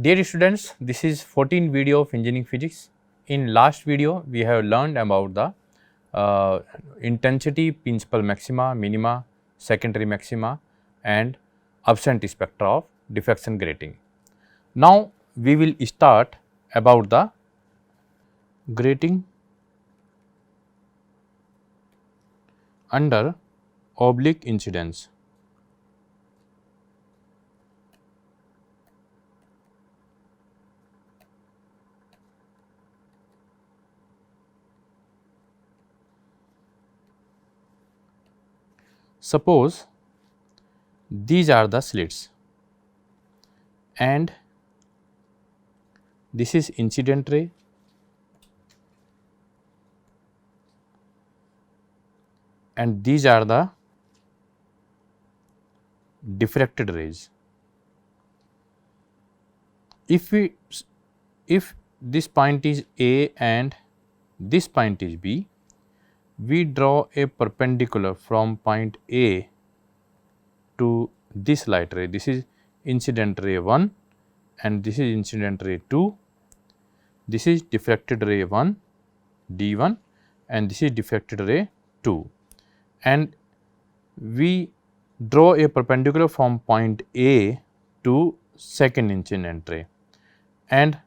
Dear students, this is 14th video of engineering physics. In last video, we have learned about the intensity, principal maxima, minima, secondary maxima and absent spectra of diffraction grating. Now, we will start about the grating under oblique incidence. Suppose these are the slits and this is incident ray and these are the diffracted rays. If this point is A and this point is B, we draw a perpendicular from point A to this light ray. This is incident ray 1 and this is incident ray 2. This is diffracted ray 1 D1 and this is diffracted ray 2, and we draw a perpendicular from point A to second incident ray, and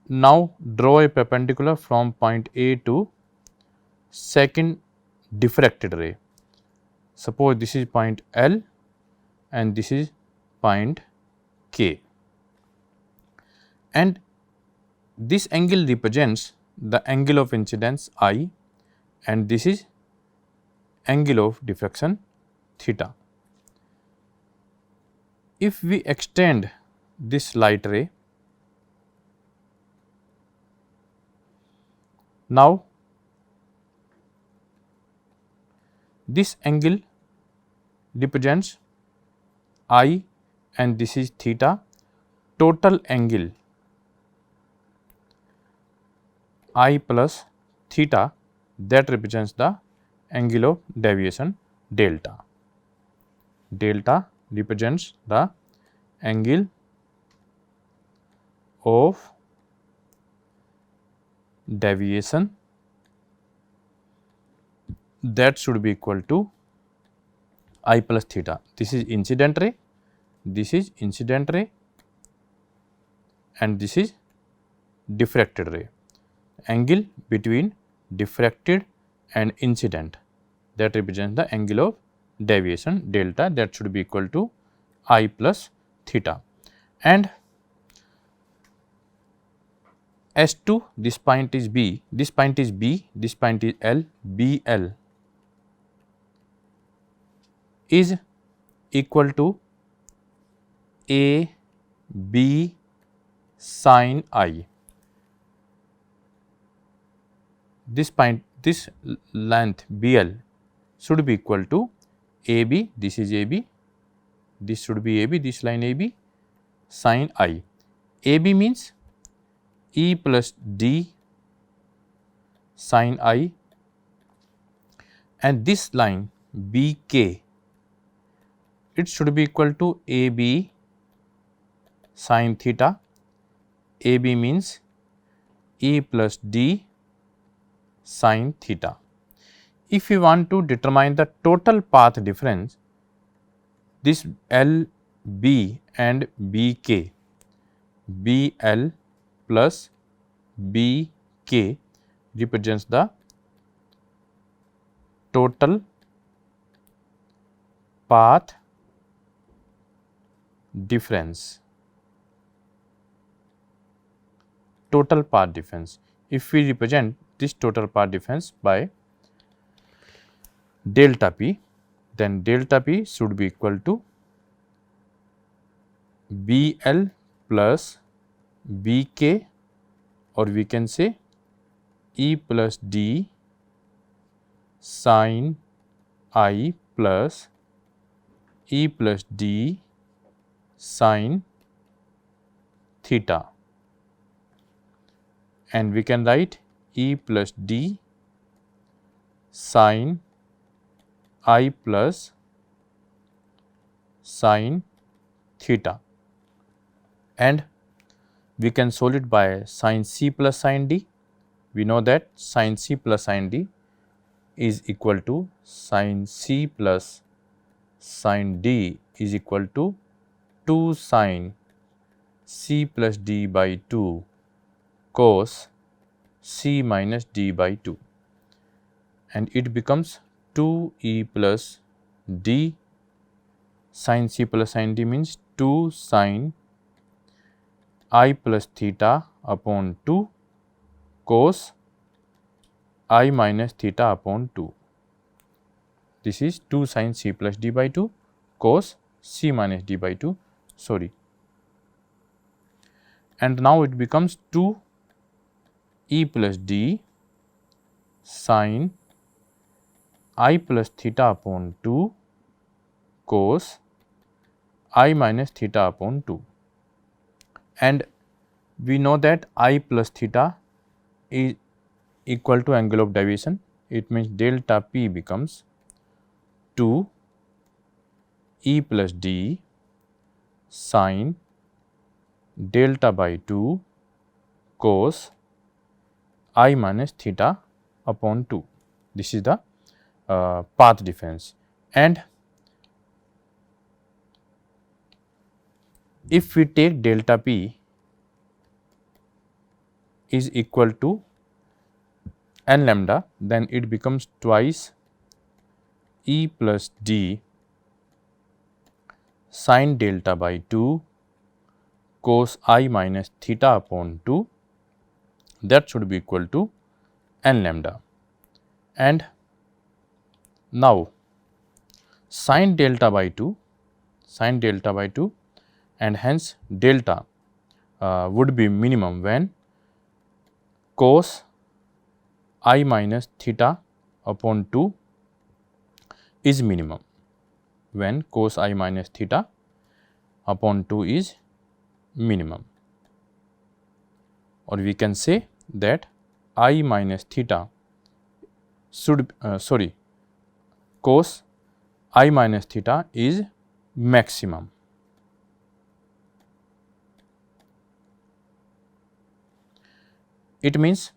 now draw a perpendicular from point A to second diffracted ray. Suppose this is point L and this is point K, and this angle represents the angle of incidence I and this is angle of diffraction theta. If we extend this light ray, now this angle represents I and this is theta. Total angle I plus theta, that represents the angle of deviation delta. Delta represents the angle of deviation, that should be equal to I plus theta. This is incident ray, this is incident ray and this is diffracted ray. Angle between diffracted and incident, that represents the angle of deviation delta, that should be equal to I plus theta. And S2, this point is B, this point is B, this point is L, BL is equal to AB sin I. This point, this length BL should be equal to AB, this is AB, this should be AB, this line AB sin I. AB means E plus D sin I, and this line BK, it should be equal to AB sin theta. AB means E plus D sin theta. If we want to determine the total path difference, this LB and BK, BL plus BK represents the total path difference. Total path difference. If we represent this total path difference by delta P, then delta P should be equal to BL plus BK, or we can say E plus D sin I plus E plus D sin theta, and we can write E plus D sin I plus sin theta, and we can solve it by sin c plus sin d. We know that sin c plus sin d is equal to sin c plus sin d is equal to 2 sin c plus d by 2 cos c minus d by 2, and it becomes 2e plus d. Sin c plus sin d means 2 sin I plus theta upon 2 cos I minus theta upon 2. This is 2 sin c plus d by 2 cos c minus d by 2, sorry. And now it becomes 2 e plus d sin I plus theta upon 2 cos I minus theta upon 2. And we know that I plus theta is equal to angle of deviation. It means delta p becomes 2 e plus d sin delta by 2 cos I minus theta upon 2. This is the path difference. And if we take delta p is equal to n lambda, then it becomes twice e plus d sin delta by 2 cos I minus theta upon 2, that should be equal to n lambda. And now sin delta by 2 and hence delta would be minimum when cos I minus theta upon 2 is minimum, when cos I minus theta upon 2 is minimum, or we can say that I minus theta should cos I minus theta is maximum. It means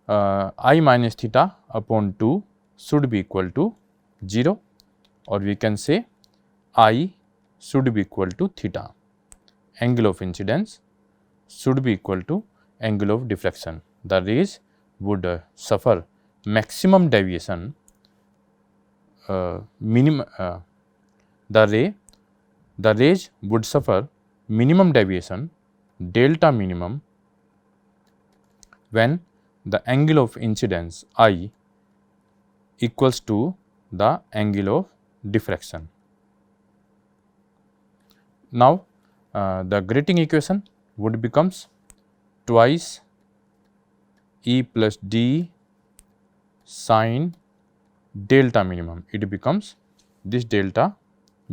I minus theta upon 2 should be equal to 0, or we can say I should be equal to theta. Angle of incidence should be equal to angle of diffraction. The rays would suffer maximum deviation, the rays would suffer minimum deviation delta minimum when the angle of incidence I equals to the angle of diffraction. Now, the grating equation would becomes twice E plus D sin delta minimum. It becomes, this delta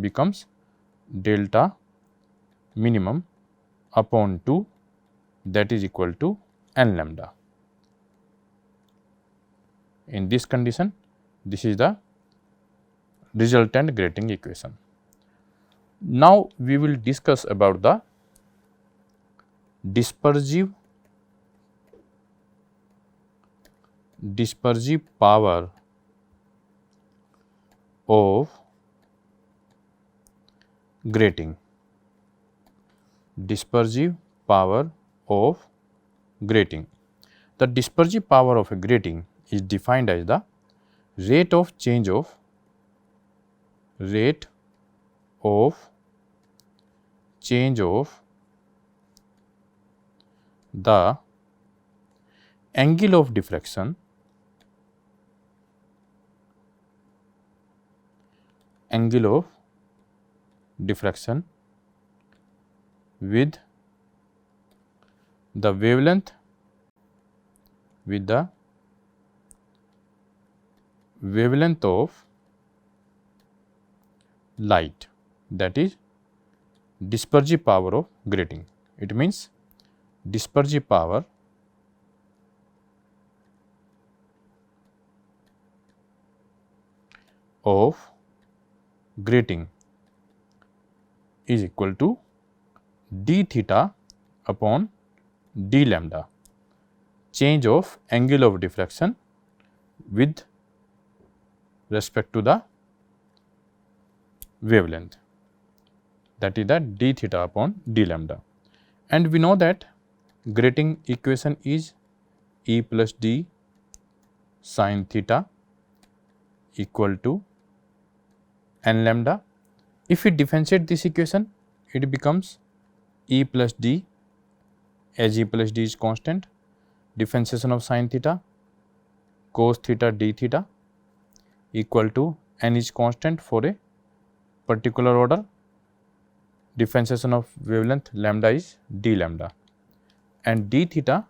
becomes delta minimum upon 2, that is equal to n lambda. In this condition, this is the resultant grating equation. Now, we will discuss about the dispersive power of grating. Dispersive power of grating. The dispersive power of a grating is defined as the rate of change of the angle of diffraction with the wavelength of light, that is dispersive power of grating. It means dispersive power of grating is equal to d theta upon d lambda, change of angle of diffraction with respect to the wavelength, that is the d theta upon d lambda. And we know that grating equation is E plus d sin theta equal to n lambda. If we differentiate this equation, it becomes E plus d, as E plus d is constant, differentiation of sin theta cos theta d theta equal to n is constant for a particular order, differentiation of wavelength lambda is d lambda, and d theta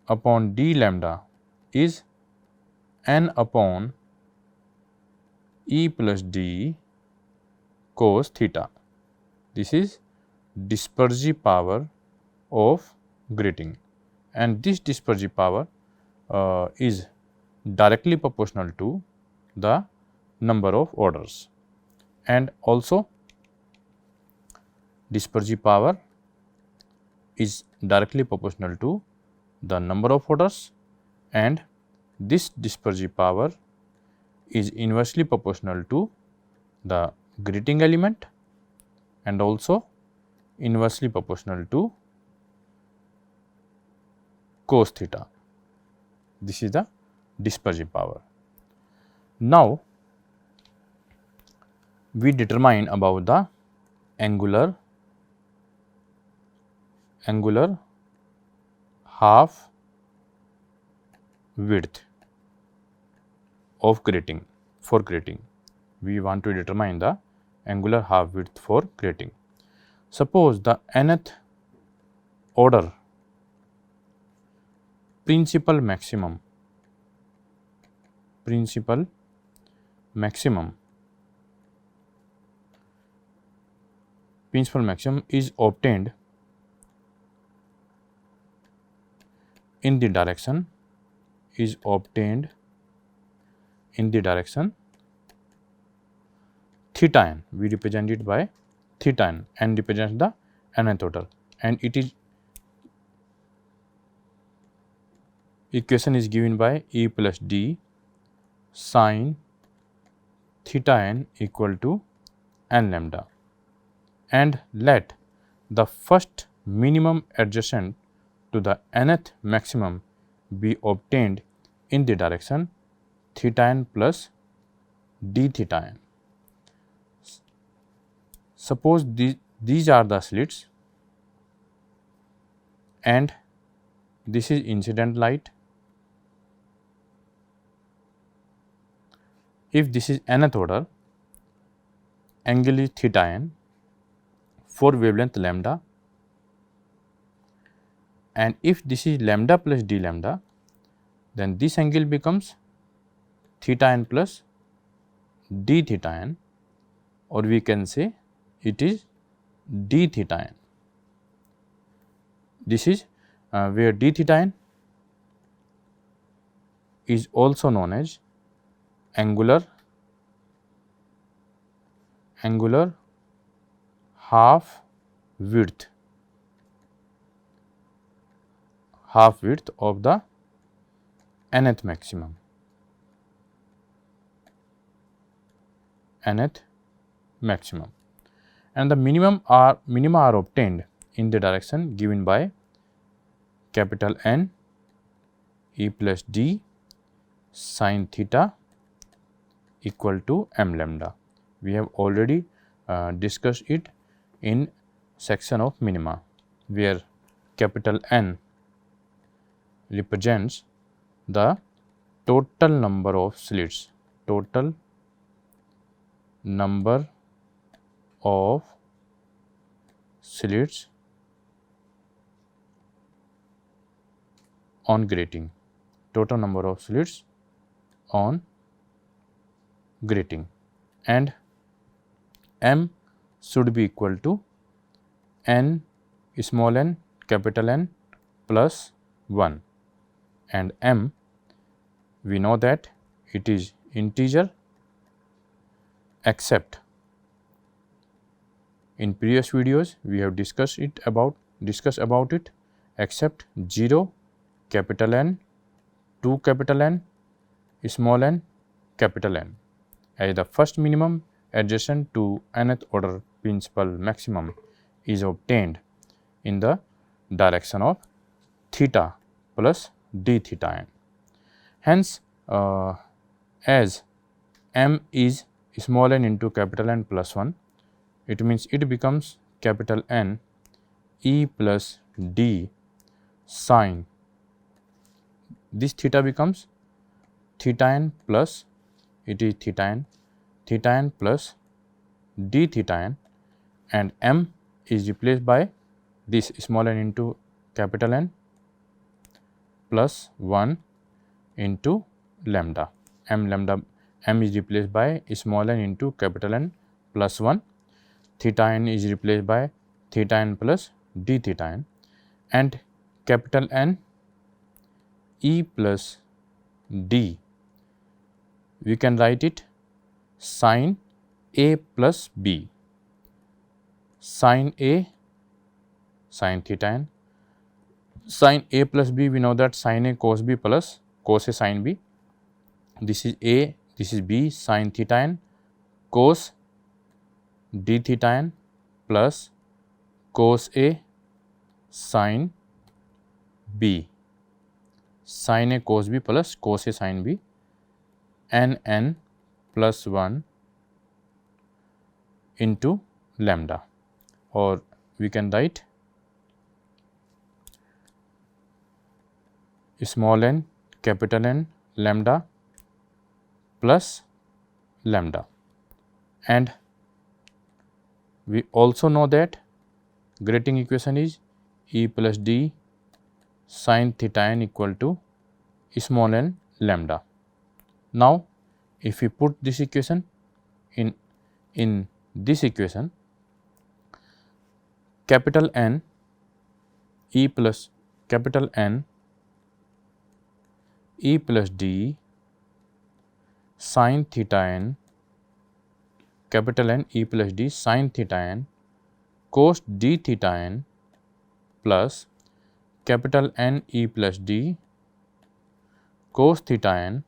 upon d lambda is n upon E plus d cos theta. This is dispersive power of grating, and this dispersive power is directly proportional to the number of orders, and also dispersive power is directly proportional to the number of orders, and this dispersive power is inversely proportional to the grating element and also inversely proportional to cos theta. This is the dispersive power. Now, we determine about the angular half width of grating, for grating. We want to determine the angular half width for grating. Suppose the nth order principal maximum is obtained in the direction theta n. We represent it by theta n, and represents the nth order, and it is equation is given by E plus d sin theta n equal to n lambda, and let the first minimum adjacent to the nth maximum be obtained in the direction theta n plus d theta n. Suppose these are the slits and this is incident light. If this is nth order, angle is theta n for wavelength lambda, and if this is lambda plus d lambda, then this angle becomes theta n plus d theta n, or we can say it is d theta n. This is where d theta n is also known as angular half width of the nth maximum. And the minima are obtained in the direction given by capital N E plus d sin theta equal to m lambda. We have already discussed it in section of minima, where capital N represents the total number of slits, on grating, and m should be equal to n small n capital N plus 1, and m we know that it is integer, except in previous videos we have discussed it about discuss about it except 0, capital N, 2 capital N, small n, capital N as the first minimum adjacent to nth order principal maximum is obtained in the direction of theta plus d theta n. Hence, as m is small n into capital N plus 1, it means it becomes capital N e plus d sine, this theta becomes theta n plus, it is theta n plus d theta n, and m is replaced by this small n into capital N plus 1 into lambda. M is replaced by small n into capital N plus 1, theta n is replaced by theta n plus d theta n, and capital N e plus d, we can write it sine a plus b, sine a, sine theta n, sine a plus b, we know that sine a cos b plus cos a sine b, this is a, this is b, sine theta n cos d theta n plus cos a sine b, sine a cos b plus cos a sine b, n plus 1 into lambda, or we can write small n capital N lambda plus lambda. And we also know that grating equation is e plus d sine theta n equal to small n lambda. Now, if we put this equation in this equation, capital N e plus capital N e plus d sine theta n, capital N e plus d sine theta n cos d theta n plus capital N e plus d cos theta n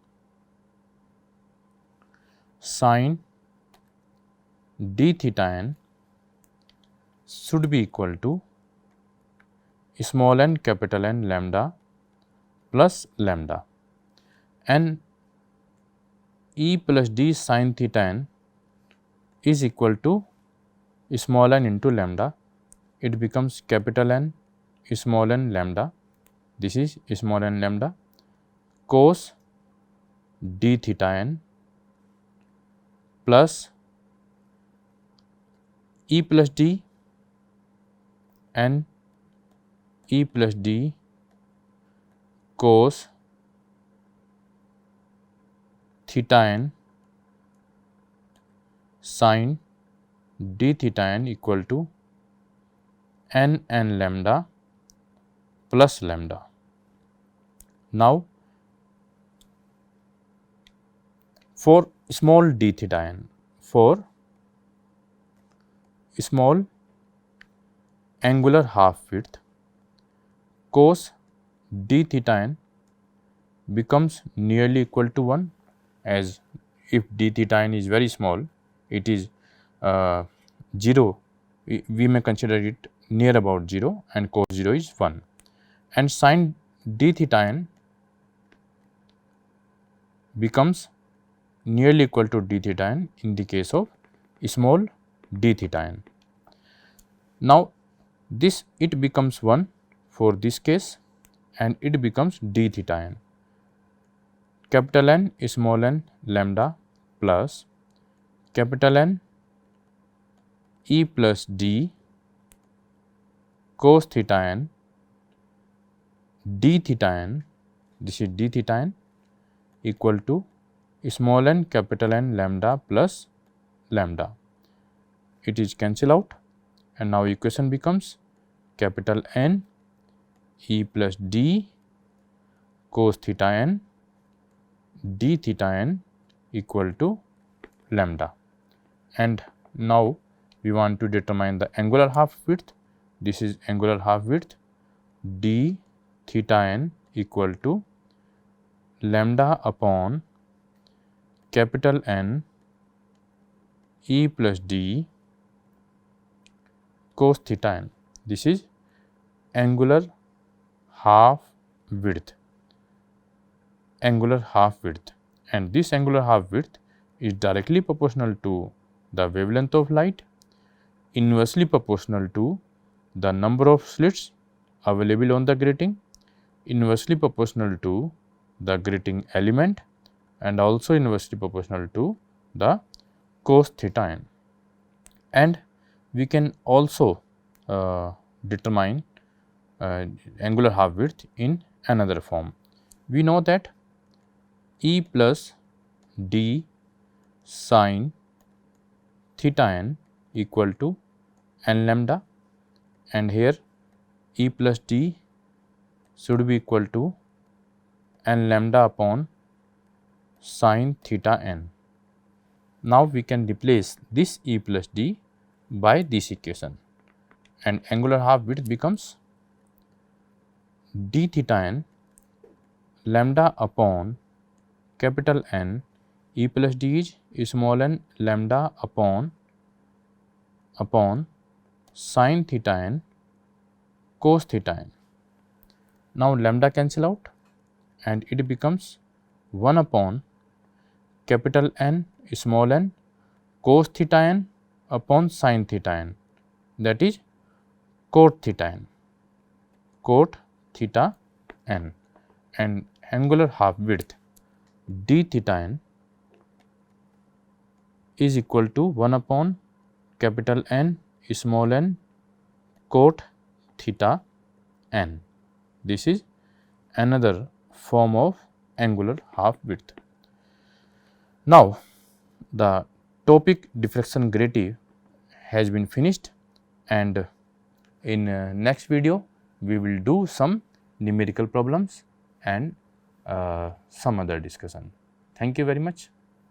sine d theta n should be equal to small n capital N lambda plus lambda, and e plus d sine theta n is equal to small n into lambda, it becomes capital N small n lambda, this is small n lambda cos d theta n plus e plus d and e plus d cos theta n sine d theta n equal to n lambda plus lambda. Now, for small d theta n, for small angular half width, cos d theta n becomes nearly equal to 1, as if d theta n is very small, it is 0, we may consider it near about 0, and cos 0 is 1, and sin d theta n becomes nearly equal to d theta n in the case of small d theta n. Now, this it becomes 1 for this case, and it becomes d theta n, capital N small n lambda plus capital N e plus d cos theta n d theta n, this is d theta n equal to small n capital N lambda plus lambda. It is cancel out, and now equation becomes capital N e plus d cos theta n d theta n equal to lambda. And now we want to determine the angular half width. this is angular half width, d theta n equal to lambda upon capital N E plus d cos theta n. This is angular half width, and this angular half width is directly proportional to the wavelength of light, inversely proportional to the number of slits available on the grating, inversely proportional to the grating element, and also inversely proportional to the cos theta n. And we can also determine angular half width in another form. We know that E plus d sin theta n equal to n lambda, and here E plus d should be equal to n lambda upon sin theta n. Now, we can replace this E plus d by this equation, and angular half width becomes d theta n lambda upon capital N E plus d is small n lambda upon sin theta n cos theta n. Now, lambda cancel out and it becomes 1 upon capital N small n cos theta n upon sin theta n, that is cot theta n, and angular half width d theta n is equal to 1 upon capital N small n cot theta n. This is another form of angular half width. Now, the topic diffraction grative has been finished, and in next video we will do some numerical problems and some other discussion. Thank you very much.